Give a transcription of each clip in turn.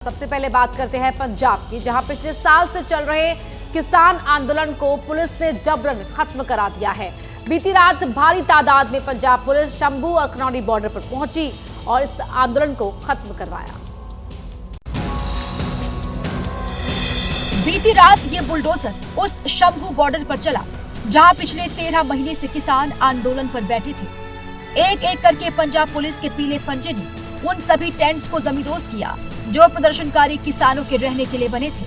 सबसे पहले बात करते हैं पंजाब की, जहां पिछले साल से चल रहे किसान आंदोलन को पुलिस ने जबरन खत्म करा दिया है। बीती रात भारी तादाद में पंजाब पुलिस शंभू और खनौरी बॉर्डर पर पहुंची और इस आंदोलन को खत्म करवाया। बीती रात ये बुलडोजर उस शंभू बॉर्डर पर चला जहां पिछले 13 महीने से किसान आंदोलन पर बैठे थे। एक एक करके पंजाब पुलिस के पीले पंजे ने उन सभी टेंट्स को जमींदोज किया जो प्रदर्शनकारी किसानों के रहने के लिए बने थे।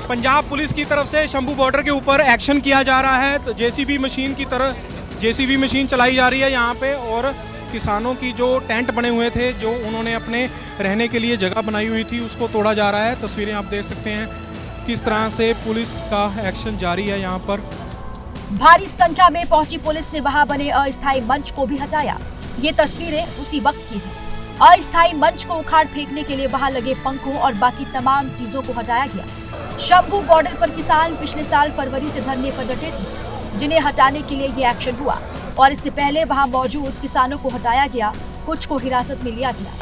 पंजाब पुलिस की तरफ से शंभू बॉर्डर के ऊपर एक्शन किया जा रहा है, तो जेसीबी मशीन की तरह जेसीबी मशीन चलाई जा रही है यहाँ पे, और किसानों की जो टेंट बने हुए थे, जो उन्होंने अपने रहने के लिए जगह बनाई हुई थी, उसको तोड़ा जा रहा है। तस्वीरें आप देख सकते हैं किस तरह से पुलिस का एक्शन जारी है यहाँ पर। भारी संख्या में पहुंची पुलिस ने वहां बने अस्थायी मंच को भी हटाया। ये तस्वीरें उसी वक्त की हैं। अस्थायी मंच को उखाड़ फेंकने के लिए वहां लगे पंखों और बाकी तमाम चीजों को हटाया गया। शंभू बॉर्डर पर किसान पिछले साल फरवरी से धरने पर डटे थे, जिन्हें हटाने के लिए ये एक्शन हुआ और इससे पहले वहां मौजूद किसानों को हटाया गया, कुछ को हिरासत में लिया गया।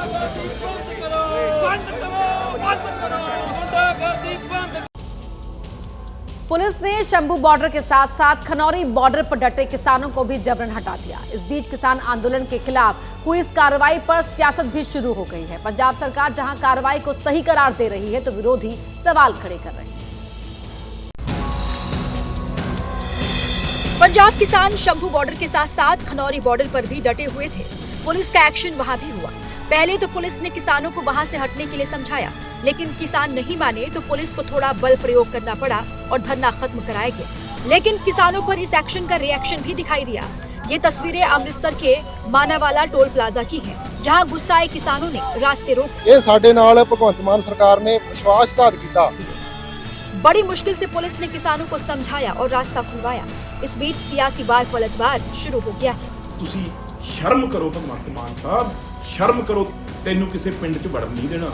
पुलिस ने शंभू बॉर्डर के साथ साथ खनौरी बॉर्डर पर डटे किसानों को भी जबरन हटा दिया। इस बीच किसान आंदोलन के खिलाफ हुई इस कार्रवाई पर सियासत भी शुरू हो गई है। पंजाब सरकार जहां कार्रवाई को सही करार दे रही है, तो विरोधी सवाल खड़े कर रहे हैं। पंजाब किसान शंभू बॉर्डर के साथ साथ खनौरी बॉर्डर पर भी डटे हुए थे। पुलिस का एक्शन वहां भी हुआ। पहले तो पुलिस ने किसानों को वहां से हटने के लिए समझाया, लेकिन किसान नहीं माने तो पुलिस को थोड़ा बल प्रयोग करना पड़ा और धरना खत्म कराया गया। लेकिन किसानों पर इस एक्शन का रिएक्शन भी दिखाई दिया। ये तस्वीरें अमृतसर के मानावाला टोल प्लाजा की हैं, जहां गुस्साए किसानों ने रास्ते रोके। ये साडे नाल भगवंत मान सरकार ने विश्वासघात किया। बड़ी मुश्किल से पुलिस ने किसानों को समझाया और रास्ता खुलवाया। इस बीच सियासी वार पलटवार शुरू हो गया है। ਤੁਸੀਂ ਸ਼ਰਮ ਕਰੋ ਭਗਵੰਤ ਮਾਨ ਸਾਹਿਬ, ਸ਼ਰਮ ਕਰੋ, ਤੈਨੂੰ ਕਿਸੇ ਪਿੰਡ 'ਚ ਵੜਨ ਨਹੀਂ ਦੇਣਾ।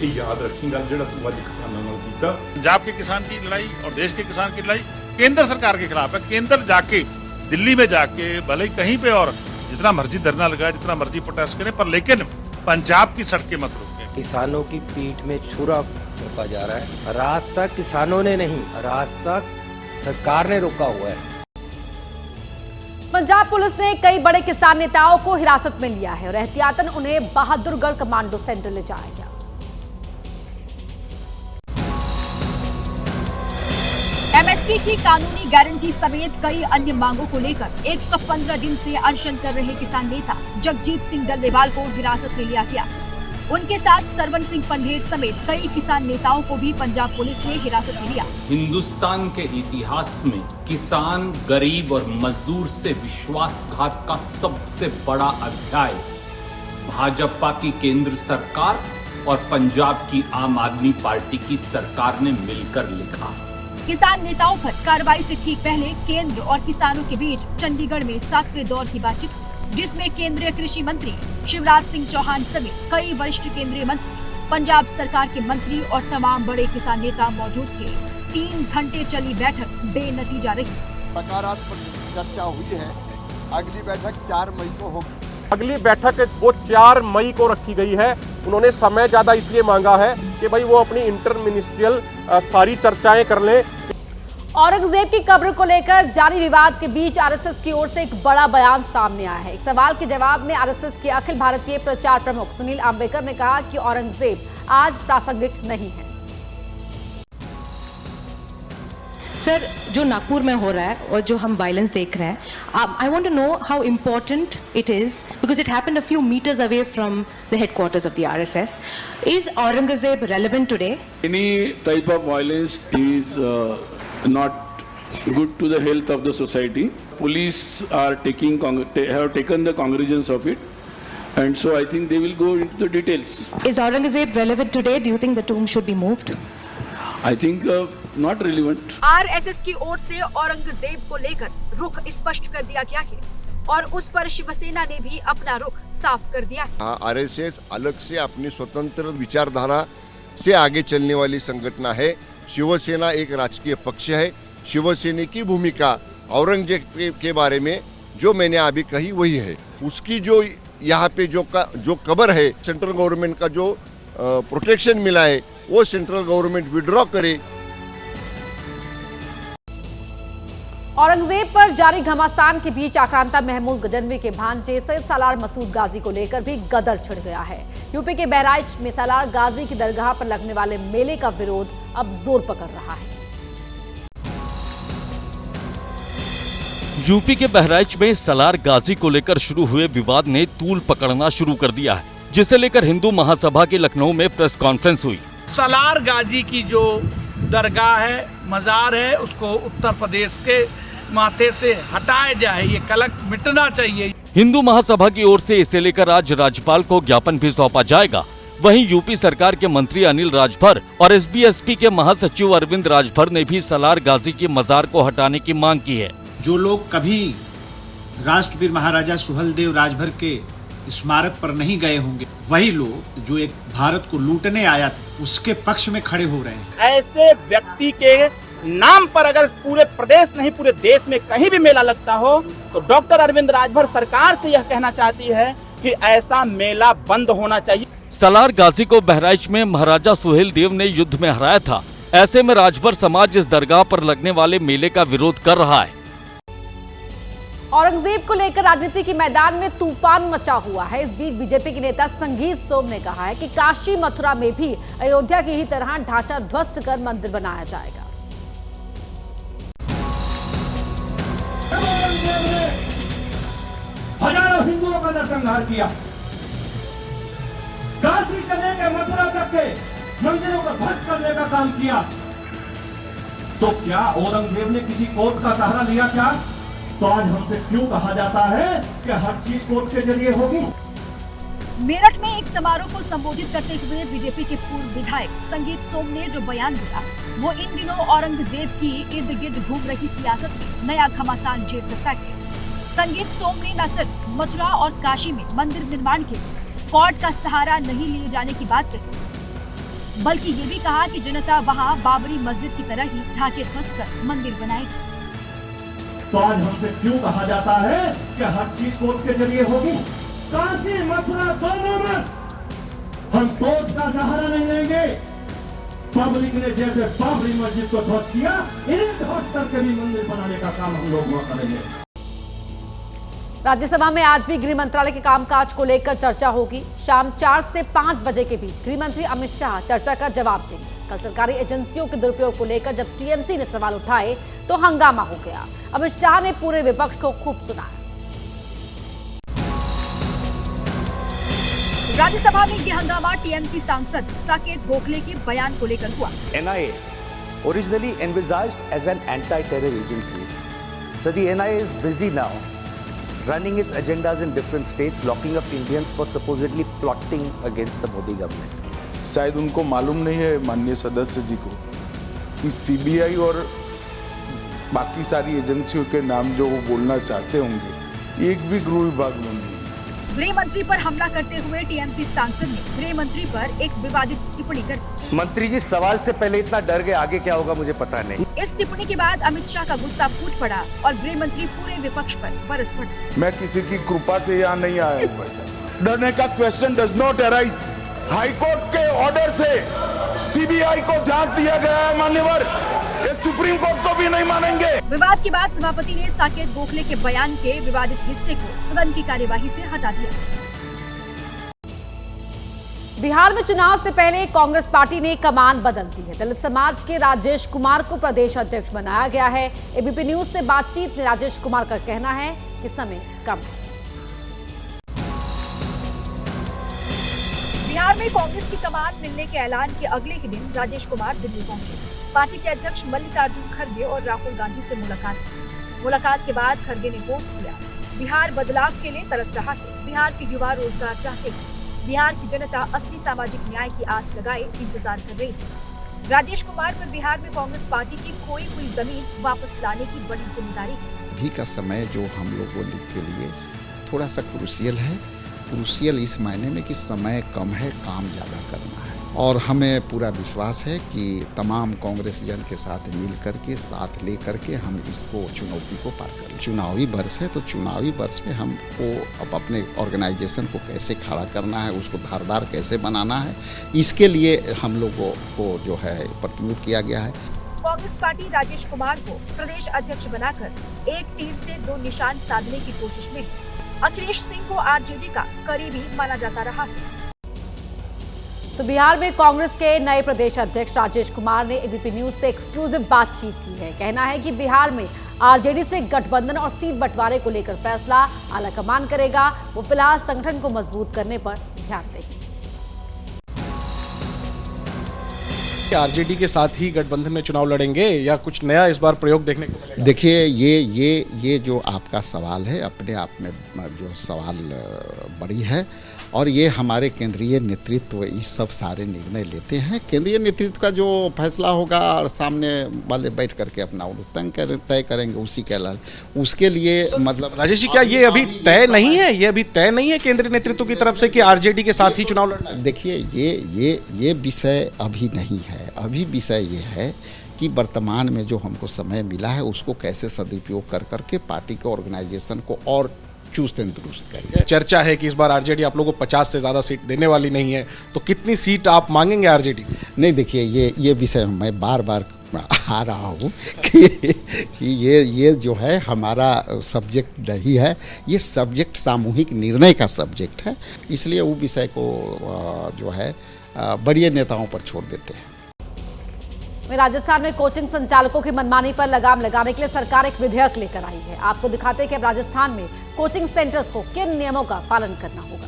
ਇਹ ਯਾਦ ਰੱਖੀ ਗੱਲ ਜਿਹੜਾ ਤੂੰ ਅੱਜ ਕਿਸਾਨਾਂ ਨਾਲ ਕੀਤਾ। पंजाब के किसान की लड़ाई और देश के किसान की लड़ाई केंद्र सरकार के खिलाफ है। केंद्र जाके दिल्ली में जाके भले ही कहीं पे और जितना मर्जी धरना लगाए, जितना मर्जी प्रोटेस्ट करें, पर लेकिन पंजाब की सड़कें मत रोकें। किसानों की पीठ में छुरा रोका जा रहा है। रास्ता किसानों ने नहीं, रास्ता सरकार ने रोका हुआ है। पंजाब पुलिस ने कई बड़े किसान नेताओं को हिरासत में लिया है और एहतियातन उन्हें बहादुरगढ़ कमांडो सेंटर ले जाया गया। एमएसपी की कानूनी गारंटी समेत कई अन्य मांगों को लेकर 115 दिन से अनशन कर रहे किसान नेता जगजीत सिंह डल्लेवाल को हिरासत में लिया गया। उनके साथ सरवन सिंह पंढेर समेत कई किसान नेताओं को भी पंजाब पुलिस ने हिरासत में लिया। हिंदुस्तान के इतिहास में किसान, गरीब और मजदूर से विश्वासघात का सबसे बड़ा अध्याय भाजपा की केंद्र सरकार और पंजाब की आम आदमी पार्टी की सरकार ने मिलकर लिखा। किसान नेताओं पर कार्रवाई से ठीक पहले केंद्र और किसानों के बीच चंडीगढ़ में 7वें दौर की बातचीत हुई, जिसमें केंद्रीय कृषि मंत्री शिवराज सिंह चौहान समेत कई वरिष्ठ केंद्रीय मंत्री, पंजाब सरकार के मंत्री और तमाम बड़े किसान नेता मौजूद थे। 3 घंटे चली बैठक बेनतीजा रही। सकारात्मक चर्चा हुई है। अगली बैठक 4 मई को होगी। अगली बैठक वो 4 मई को रखी गई है। उन्होंने समय ज्यादा इसलिए मांगा है कि भाई वो अपनी इंटर मिनिस्ट्रियल सारी चर्चाएं कर लें। औरंगजेब की कब्र को लेकर जारी विवाद के बीच आरएसएस की ओर से एक बड़ा बयान सामने आया है। एक सवाल के जवाब में आरएसएस के अखिल भारतीय प्रचार प्रमुख सुनील आम्बेकर ने कहा कि औरंगजेब आज प्रासंगिक नहीं है। सर, जो नागपुर में हो रहा है और जो हम वायलेंस देख रहे हैं, I want to know how important it is because it happened a few metres away from the headquarters of the RSS. Is Aurangzeb relevant today? Any type of violence is not good to the health of the society. Police are have taken the cognizance of it, and so I think they will go into the details. Is Aurangzeb relevant today? Do you think the tomb should be moved? I think not relevant. RSS की ओर से औरंगजेब को लेकर रुख स्पष्ट कर दिया गया है और उस पर शिवसेना ने भी अपना रुख साफ कर दिया है। आरएसएस अलग से अपनी स्वतंत्र विचारधारा से आगे चलने वाली संगठन है। शिवसेना एक राजकीय पक्ष है। शिवसेना की भूमिका औरंगजेब के बारे में जो मैंने अभी कही वही है। उसकी जो यहाँ पे जो कब्र है, सेंट्रल गवर्नमेंट का जो प्रोटेक्शन मिला है, वो सेंट्रल गवर्नमेंट विड्रॉ करे। औरंगजेब पर जारी घमासान के बीच आक्रांता महमूद गजनवी के भांजे सैयद सालार मसूद गाजी को लेकर भी गदर छिड़ गया है। यूपी के बहराइच में सालार गाजी की दरगाह पर लगने वाले मेले का विरोध अब जोर पकड़ रहा है। यूपी के बहराइच में सालार गाजी को लेकर शुरू हुए विवाद ने तूल पकड़ना शुरू कर दिया है, जिसे लेकर हिंदू महासभा की लखनऊ में प्रेस कॉन्फ्रेंस हुई। सालार गाजी की जो दरगाह है, मजार है, उसको उत्तर प्रदेश के माथे से हटाया जाए, ये कलंक मिटना चाहिए। हिंदू महासभा की ओर से इसे लेकर आज राज्यपाल को ज्ञापन भी सौंपा जाएगा। वहीं यूपी सरकार के मंत्री अनिल राजभर और एसबीएसपी के महासचिव अरविंद राजभर ने भी सालार गाजी की मजार को हटाने की मांग की है। जो लोग कभी राष्ट्रवीर महाराजा सुहेलदेव राजभर के स्मारक पर नहीं गए होंगे, वही लोग जो एक भारत को लूटने आया था उसके पक्ष में खड़े हो रहे हैं। ऐसे व्यक्ति के नाम पर अगर पूरे प्रदेश नहीं पूरे देश में कहीं भी मेला लगता हो तो डॉक्टर अरविंद राजभर सरकार से यह कहना चाहती है कि ऐसा मेला बंद होना चाहिए। सालार गाजी को बहराइच में महाराजा सुहेलदेव ने युद्ध में हराया था। ऐसे में राजभर समाज इस दरगाह पर लगने वाले मेले का विरोध कर रहा है। औरंगजेब को लेकर राजनीति के मैदान में तूफान मचा हुआ है। इस बीच बीजेपी के नेता संगीत सोम ने कहा है कि काशी मथुरा में भी अयोध्या की ही तरह ढांचा ध्वस्त कर मंदिर बनाया जाएगा। हजारों हिंदुओं का नरसंहार किया, काशी से लेकर मथुरा तक के मंदिरों को ध्वस्त करने का काम किया। तो क्या औरंगजेब ने किसी कोर्ट का सहारा लिया क्या? तो आज हमसे क्यों कहा जाता है कि हर चीज कोर्ट के जरिए होगी? मेरठ में एक समारोह को संबोधित करते हुए बीजेपी के पूर्व विधायक संगीत सोम ने जो बयान दिया, वो इन दिनों औरंगजेब की इर्द गिर्द घूम रही सियासत में नया घमासान जेब सकता है। संगीत सोम ने न सिर्फ मथुरा और काशी में मंदिर निर्माण के लिए कोर्ट का सहारा नहीं लिए जाने की बात कही, बल्कि ये भी कहा कि जनता वहाँ बाबरी मस्जिद की तरह ही ढांचे ध्वस्त कर मंदिर बनाएगी। तो आज हमसे क्यों कहा जाता है कि हर चीज कोर्ट के जरिए होगी? काशी मथुरा दोनों में हम कोर्ट का सहारा नहीं लेंगे। पब्लिक ने जैसे बाबरी मस्जिद को ध्वस्त किया, इन्हें ध्वस्त करके भी मंदिर बनाने का काम हम लोग करेंगे। राज्यसभा में आज भी गृह मंत्रालय के कामकाज को लेकर चर्चा होगी। शाम 4 से 5 बजे के बीच गृह मंत्री अमित शाह चर्चा का जवाब देंगे। कल सरकारी एजेंसियों के दुरुपयोग को लेकर जब टीएमसी ने सवाल उठाए तो हंगामा हो गया। अमित शाह ने पूरे विपक्ष को खूब सुनाया। राज्यसभा में ये हंगामा टीएमसी सांसद साकेत गोखले के बयान को लेकर हुआ। NIA, originally envisaged as an anti-terror agency, so the NIA is busy now, running its agendas in different states, locking up Indians for supposedly plotting against the Modi government. शायद उनको मालूम नहीं है माननीय सदस्य जी को कि सीबीआई और बाकी सारी एजेंसियों के नाम जो वो बोलना चाहते होंगे, एक भी गृह विभाग में नहीं। गृह मंत्री पर हमला करते हुए टीएमसी सांसद ने गृह मंत्री पर एक विवादित टिप्पणी कर दी। मंत्री जी सवाल से पहले इतना डर गए, आगे क्या होगा मुझे पता नहीं। इस टिप्पणी के बाद अमित शाह का गुस्सा फूट पड़ा और गृह मंत्री पूरे विपक्ष पर बरस पड़े। मैं किसी की कृपा से यहाँ नहीं आया हूँ। डरने का question does not arise. High court के ऑर्डर से सीबीआई को जांच दिया गया है मान्यवर, ये सुप्रीम कोर्ट को भी नहीं मानेंगे। विवाद के बाद सभापति ने साकेत गोखले के बयान के विवादित हिस्से को सदन की कार्यवाही से हटा दिया। बिहार में चुनाव से पहले कांग्रेस पार्टी ने कमान बदल दी है। दलित समाज के राजेश कुमार को प्रदेश अध्यक्ष बनाया गया है। एबीपी न्यूज से बातचीत में राजेश कुमार का कहना है कि समय कम है। बिहार में कांग्रेस की कमान मिलने के ऐलान के अगले ही दिन राजेश कुमार दिल्ली पहुंचे। पार्टी के अध्यक्ष मल्लिकार्जुन खड़गे और राहुल गांधी से मुलाकात के बाद खड़गे ने पोस्ट किया, बिहार बदलाव के लिए तरस रहा है। बिहार के युवा रोजगार चाहते हैं। बिहार की जनता असली सामाजिक न्याय की आस लगाए इंतजार कर रही है। राजेश कुमार पर बिहार में कांग्रेस पार्टी की खोई हुई जमीन वापस लाने की बड़ी जिम्मेदारी है। अभी का समय जो हम लोगों के लिए थोड़ा सा क्रूशियल है। क्रूशियल इस मायने में कि समय कम है, काम ज्यादा करना है और हमें पूरा विश्वास है कि तमाम कांग्रेस जन के साथ मिल करके साथ ले करके हम इसको चुनौती को पार करें। चुनावी वर्ष है तो चुनावी वर्ष में हमको अब अपने ऑर्गेनाइजेशन को कैसे खड़ा करना है, उसको धारदार कैसे बनाना है, इसके लिए हम लोगों को जो है प्रतिनियुक्त किया गया है। कांग्रेस पार्टी राजेश कुमार को प्रदेश अध्यक्ष बनाकर एक तीर से दो निशान साधने की कोशिश में है। अखिलेश सिंह को आरजेडी का करीबी माना जाता रहा है। तो बिहार में कांग्रेस के नए प्रदेश अध्यक्ष राजेश कुमार ने एबीपी न्यूज से एक्सक्लूसिव बातचीत की है। कहना है कि बिहार में आरजेडी से गठबंधन और सीट बंटवारे को लेकर फैसला आलाकमान करेगा। वो फिलहाल संगठन को मजबूत करने पर ध्यान देंगे। आरजेडी के साथ ही गठबंधन में चुनाव लड़ेंगे या कुछ नया इस बार प्रयोग देखने को मिलेगा? देखिए, ये जो आपका सवाल है अपने आप में जो सवाल बड़ी है, और ये हमारे केंद्रीय नेतृत्व इस सब सारे निर्णय लेते हैं। केंद्रीय नेतृत्व का जो फैसला होगा सामने वाले बैठ करके अपना तय करेंगे, उसी के अलावा उसके लिए मतलब। राजेश जी, क्या ये अभी तय नहीं है? ये अभी तय नहीं है केंद्रीय नेतृत्व की तरफ से कि आरजेडी के साथ ही चुनाव लड़ना है? देखिए, ये विषय अभी नहीं है। अभी विषय ये है कि वर्तमान में जो हमको समय मिला है उसको कैसे सदुपयोग कर करके पार्टी के ऑर्गेनाइजेशन को और चुस्त दुरुस्त करें। चर्चा है कि इस बार आरजेडी आप लोगों को 50 से ज़्यादा सीट देने वाली नहीं है, तो कितनी सीट आप मांगेंगे आरजेडी से? नहीं, देखिए, ये विषय मैं बार बार आ रहा हूँ कि ये जो है हमारा सब्जेक्ट नहीं है। ये सब्जेक्ट सामूहिक निर्णय का सब्जेक्ट है, इसलिए वो विषय को जो है बड़े नेताओं पर छोड़ देते हैं। राजस्थान में कोचिंग संचालकों की मनमानी पर लगाम लगाने के लिए सरकार एक विधेयक लेकर आई है। आपको दिखाते हैं कि अब राजस्थान में कोचिंग सेंटर्स को किन नियमों का पालन करना होगा।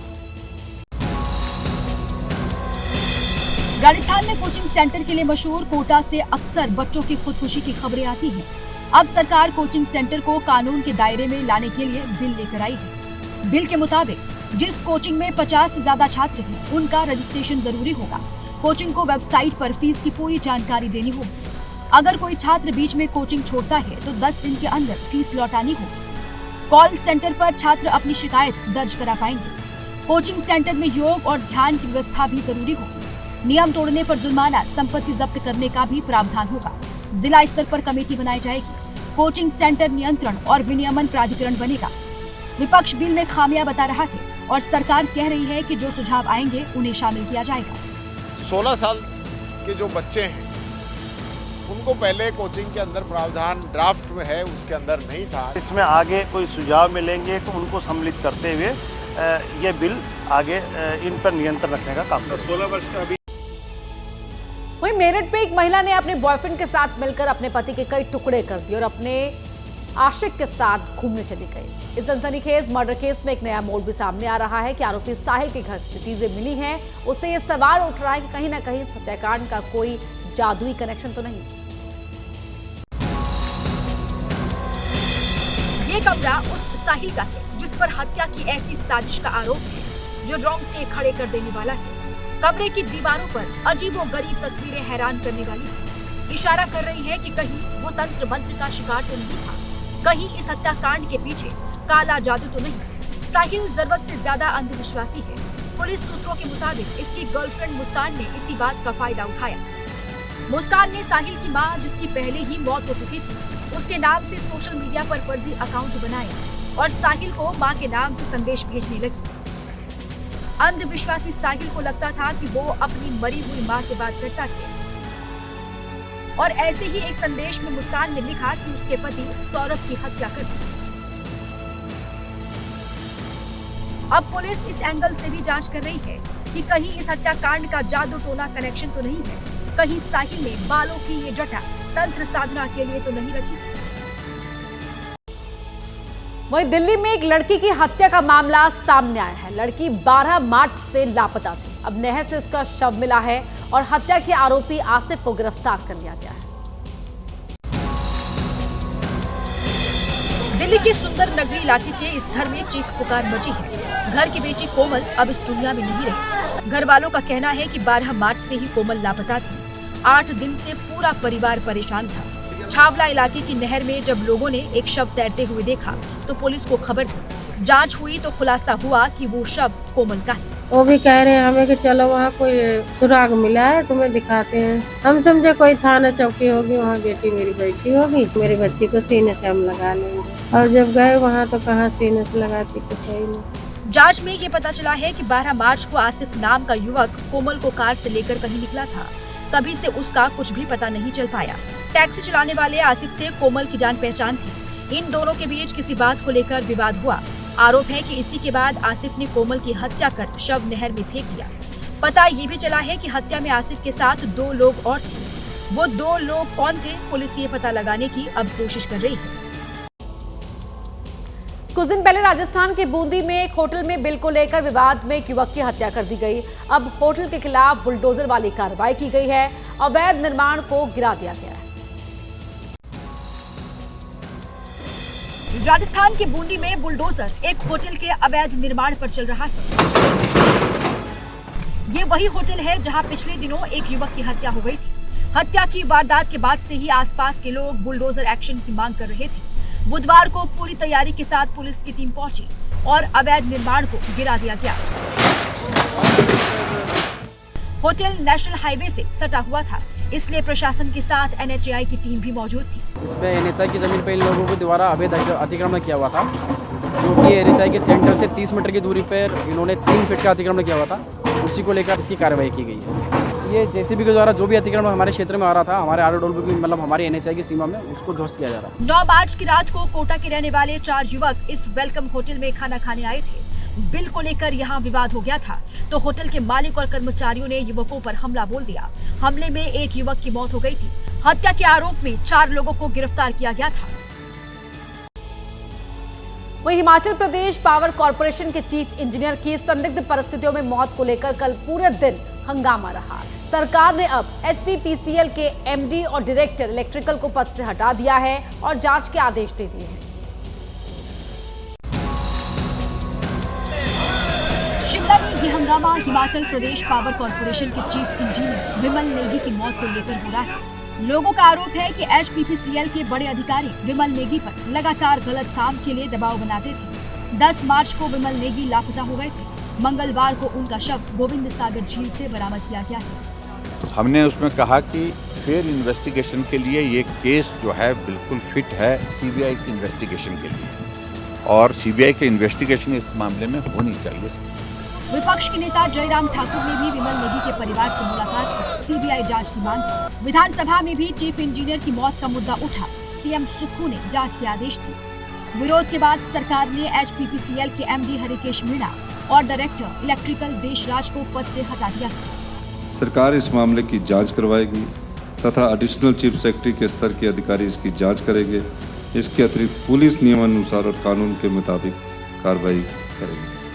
राजस्थान में कोचिंग सेंटर के लिए मशहूर कोटा से अक्सर बच्चों की खुदकुशी की खबरें आती हैं। अब सरकार कोचिंग सेंटर को कानून के दायरे में लाने के लिए बिल लेकर आई है। बिल के मुताबिक जिस कोचिंग में 50 से ज्यादा छात्र हैं, उनका रजिस्ट्रेशन जरूरी होगा। कोचिंग को वेबसाइट पर फीस की पूरी जानकारी देनी होगी। अगर कोई छात्र बीच में कोचिंग छोड़ता है तो 10 दिन के अंदर फीस लौटानी होगी। कॉल सेंटर पर छात्र अपनी शिकायत दर्ज करा पाएंगे। कोचिंग सेंटर में योग और ध्यान की व्यवस्था भी जरूरी होगी। नियम तोड़ने पर जुर्माना, संपत्ति जब्त करने का भी प्रावधान होगा। जिला स्तर पर कमेटी बनाई जाएगी। कोचिंग सेंटर नियंत्रण और विनियमन प्राधिकरण बनेगा। विपक्ष बिल में खामियां बता रहा है और सरकार कह रही है कि जो सुझाव आएंगे उन्हें शामिल किया जाएगा। 16 साल के जो बच्चे हैं उनको पहले कोचिंग के अंदर प्रावधान ड्राफ्ट में है, उसके अंदर नहीं था। इसमें आगे कोई सुझाव मिलेंगे तो उनको सम्मिलित करते हुए ये बिल आगे इन पर नियंत्रण रखने का काम करेगा। 16 वर्ष का अभी। वहीं मेरठ में एक महिला ने अपने बॉयफ्रेंड के साथ मिलकर अपने पति के कई टुकड़े कर दिए और अपने आशिक के साथ घूमने चली गई। इस सनसनीखेज मर्डर केस में एक नया मोड़ भी सामने आ रहा है कि आरोपी साहिल के घर से चीजें मिली हैं। उससे ये सवाल उठ रहा है कि कहीं ना कहीं हत्याकांड का कोई जादुई कनेक्शन तो नहीं। ये कमरा उस साहिल का है जिस पर हत्या की ऐसी साजिश का आरोप है जो रोंगटे खड़े कर देने वाला है। कमरे की दीवारों पर अजीबोगरीब तस्वीरें हैरान करने वाली है। इशारा कर रही है कि कहीं वो तंत्र मंत्र का शिकार तो नहीं था, कहीं इस हत्याकांड के पीछे काला जादू तो नहीं। साहिल जरूरत से ज्यादा अंधविश्वासी है। पुलिस सूत्रों के मुताबिक इसकी गर्लफ्रेंड मुस्कान ने इसी बात का फायदा उठाया। मुस्कान ने साहिल की मां, जिसकी पहले ही मौत हो चुकी थी, उसके नाम से सोशल मीडिया पर फर्जी अकाउंट बनाया और साहिल को मां के नाम से संदेश भेजने लगी। अंधविश्वासी साहिल को लगता था कि वो अपनी मरी हुई मां से बात करता है और ऐसे ही एक संदेश में मुस्कान ने लिखा कि उसके पति सौरभ की हत्या कर दी। अब पुलिस इस एंगल से भी जांच कर रही है कि कहीं इस हत्याकांड का जादू टोना कनेक्शन तो नहीं है, कहीं साहिल ने बालों की ये जटा तंत्र साधना के लिए तो नहीं रखी। वहीं दिल्ली में एक लड़की की हत्या का मामला सामने आया है। लड़की 12 मार्च से लापता थी। अब नहर से उसका शव मिला है और हत्या के आरोपी आसिफ को गिरफ्तार कर लिया गया है। दिल्ली के सुंदर नगरी इलाके के इस घर में चीख पुकार मची है। घर की बेटी कोमल अब इस दुनिया में नहीं रही। घर वालों का कहना है कि 12 मार्च से ही कोमल लापता थी। 8 दिन से पूरा परिवार परेशान था। छावला इलाके की नहर में जब लोगों ने एक शव तैरते हुए देखा तो पुलिस को खबर दी। जांच हुई तो खुलासा हुआ कि वो शव कोमल का है। वो भी कह रहे हैं हमें कि चलो वहाँ कोई सुराग मिला है तुम्हें दिखाते हैं। हम समझे कोई थाना चौकी होगी, वहाँ बेटी मेरी बैठी होगी, मेरी बच्ची को सीने से हम लगा लेंगे। और जब गए वहाँ तो कहाँ सीने से लगाती, कुछ है ही नहीं। जांच में ये पता चला है कि 12 मार्च को आसिफ नाम का युवक कोमल को कार से लेकर कहीं निकला था। तभी से उसका कुछ भी पता नहीं चल पाया। टैक्सी चलाने वाले आसिफ से कोमल की जान पहचान थी। इन दोनों के बीच किसी बात को लेकर विवाद हुआ। आरोप है कि इसी के बाद आसिफ ने कोमल की हत्या कर शव नहर में फेंक दिया। पता ये भी चला है कि हत्या में आसिफ के साथ 2 लोग और थे। वो 2 लोग कौन थे, पुलिस ये पता लगाने की अब कोशिश कर रही है। कुछ दिन पहले राजस्थान के बूंदी में एक होटल में बिल को लेकर विवाद में एक युवक की हत्या कर दी गई। अब होटल के खिलाफ बुलडोजर वाली कार्रवाई की गई है। अवैध निर्माण को गिरा दिया गया है। राजस्थान के बूंदी में बुलडोजर एक होटल के अवैध निर्माण पर चल रहा है। ये वही होटल है जहां पिछले दिनों एक युवक की हत्या हो गई थी। हत्या की वारदात के बाद से ही आसपास के लोग बुलडोजर एक्शन की मांग कर रहे थे। बुधवार को पूरी तैयारी के साथ पुलिस की टीम पहुंची और अवैध निर्माण को गिरा दिया गया। होटल नेशनल हाईवे से सटा हुआ था, इसलिए प्रशासन के साथ NHAI की टीम भी मौजूद थी। इसमें NHAI की जमीन पर इन लोगों के द्वारा अवैध अतिक्रमण किया हुआ था, जो कि NHAI के सेंटर से 30 मीटर की दूरी पर इन्होंने 3 फीट का अतिक्रमण किया हुआ था। उसी को लेकर इसकी कार्रवाई की गई है। ये JCB के द्वारा जो भी अतिक्रमण हमारे क्षेत्र में आ रहा था, हमारे आरोडोल में मतलब हमारे NHAI की सीमा में, उसको ध्वस्त किया जा रहा है। 9 मार्च की रात को कोटा के रहने वाले 4 युवक इस वेलकम होटल में खाना खाने आए थे। बिल को लेकर यहाँ विवाद हो गया था, तो होटल के मालिक और कर्मचारियों ने युवकों पर हमला बोल दिया। हमले में एक युवक की मौत हो गई थी। हत्या के आरोप में 4 लोगों को गिरफ्तार किया गया था। वहीं हिमाचल प्रदेश पावर कॉर्पोरेशन के चीफ इंजीनियर की संदिग्ध परिस्थितियों में मौत को लेकर कल पूरे दिन हंगामा रहा। सरकार ने अब HPPCL के MD और डायरेक्टर इलेक्ट्रिकल को पद से हटा दिया है और जांच के आदेश दे दिए हैं। शिमला में ये हंगामा हिमाचल प्रदेश पावर कॉर्पोरेशन के चीफ इंजीनियर विमल नेगी की मौत को लेकर हो रहा है। लोगों का आरोप है कि HPPCL के बड़े अधिकारी विमल नेगी पर लगातार गलत काम के लिए दबाव बनाते थे। 10 मार्च को विमल नेगी लापता हो गए थे। मंगलवार को उनका शव गोविंद सागर झील से बरामद किया गया है। हमने उसमें कहा कि फेयर इन्वेस्टिगेशन के लिए ये केस जो है बिल्कुल फिट है CBI की इन्वेस्टिगेशन के लिए, और CBI की इन्वेस्टिगेशन इस मामले में होनी चाहिए। विपक्ष के नेता जयराम ठाकुर ने भी विमल नेगी के परिवार से मुलाकात कर CBI जांच की मांग की। विधानसभा में भी चीफ इंजीनियर की मौत का मुद्दा उठा। CM सुक्खू ने जांच के आदेश दिए। विरोध के बाद सरकार ने HPPCL के MD हरिकेश मीणा और डायरेक्टर इलेक्ट्रिकल देशराज को पद से हटा दिया। सरकार इस मामले की जांच करवाएगी तथा एडिशनल चीफ सेक्रेटरी के स्तर के अधिकारी इसकी जांच करेंगे। इसके अतिरिक्त पुलिस नियमानुसार और कानून के मुताबिक कार्रवाई करेगी।